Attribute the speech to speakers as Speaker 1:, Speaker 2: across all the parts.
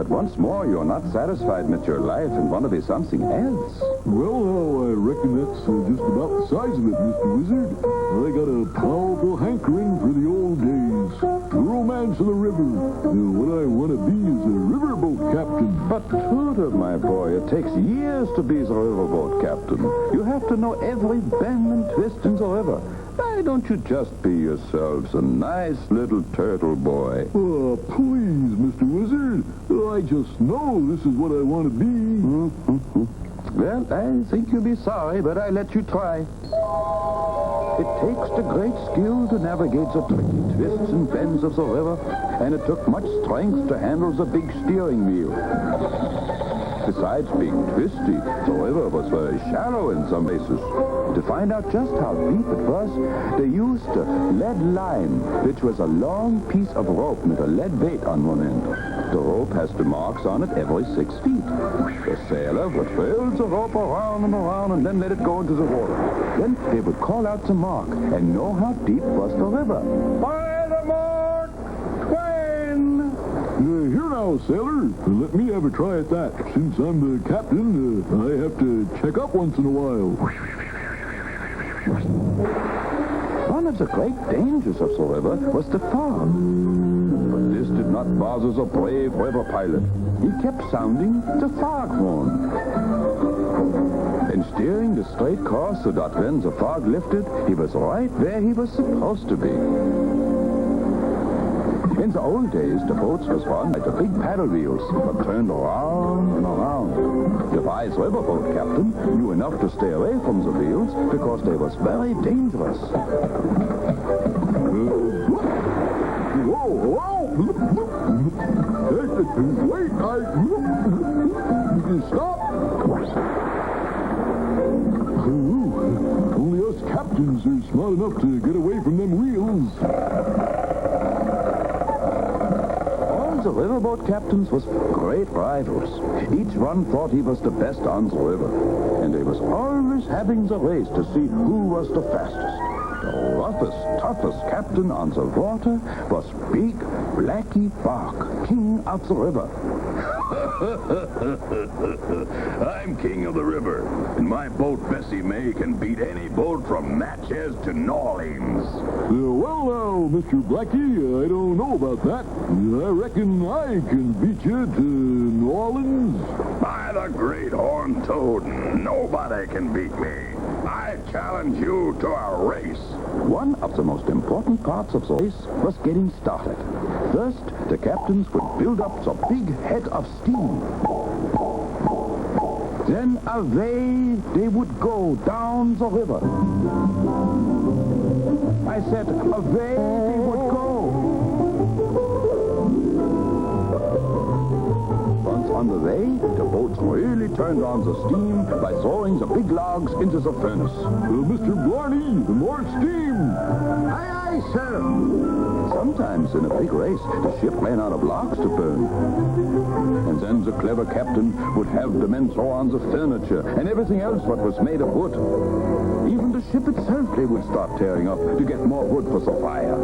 Speaker 1: that once more you're not satisfied with your life and want to be something else.
Speaker 2: Well, now, I reckon that's just about the size of it, Mr. Wizard. I got a powerful hankering for the old days. The romance of the river. What I want to be is a riverboat captain.
Speaker 1: But Tooter, my boy, it takes years to be the riverboat captain. You have to know every bend and twist in the river. Why don't you just be yourselves a nice little turtle boy?
Speaker 2: Oh, please, Mr. Wizard. I just know this is what I want to be.
Speaker 1: Well, I think you'll be sorry, but I let you try. It takes the great skill to navigate the tricky twists and bends of the river, and it took much strength to handle the big steering wheel. Besides being twisty, the river was very shallow in some places. To find out just how deep it was, they used a lead line, which was a long piece of rope with a lead weight on one end. The rope has the marks on it every 6 feet. The sailor would whirl the rope around and around and then let it go into the water. Then they would call out the mark and know how deep was the river. By the mark, Twain!
Speaker 2: Here now, sailor. Let me have a try at that. Since I'm the captain, I have to check up once in a while.
Speaker 1: One of the great dangers of the river was the fog. But this did not bother the brave river pilot. He kept sounding the fog horn and steering the straight course so that when the fog lifted, he was right where he was supposed to be. In the old days, the boats was run by the big paddle wheels that turned around and around. The wise riverboat captain knew enough to stay away from the wheels because they was very dangerous.
Speaker 2: Wait, stop! Only us captains are smart enough to get away from them wheels.
Speaker 1: The riverboat captains was great rivals. Each one thought he was the best on the river. And they was always having the race to see who was the fastest. The roughest, toughest captain on the water was Big Blackie Bark, king of the river.
Speaker 3: I'm king of the river, and my boat Bessie May can beat any boat from Natchez to New Orleans.
Speaker 2: Well now, Mr. Blackie, I don't know about that. I reckon I can beat you to New Orleans.
Speaker 3: By the great horned toad, nobody can beat me. I challenge you to a race.
Speaker 1: One of the most important parts of the race was getting started. First, the captains would build up the big head of steam. Then away they would go down the river. I said, away they would go. Once on the way, the boats really turned on the steam by throwing the big logs into the furnace.
Speaker 2: Mr. Blarney, more steam!
Speaker 1: Aye, aye, sir. Sometimes in a big race, the ship ran out of logs to burn. And then the clever captain would have the men throw on the furniture and everything else what was made of wood. Even the ship itself they would start tearing up to get more wood for the fire.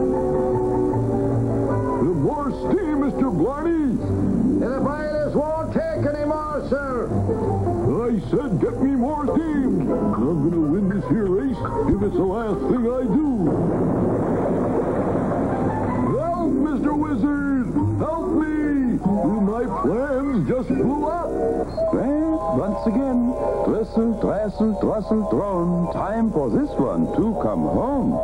Speaker 2: More steam, Mr. Blarney!
Speaker 4: The pilots won't take any more, sir.
Speaker 2: I said get me more steam. I'm going to win this here race if it's the last thing I do. Help, Mr. Wizard! Help me! My plans just blew up.
Speaker 1: Well, once again, twistle, thrastle, drostle, drone. Time for this one to come home.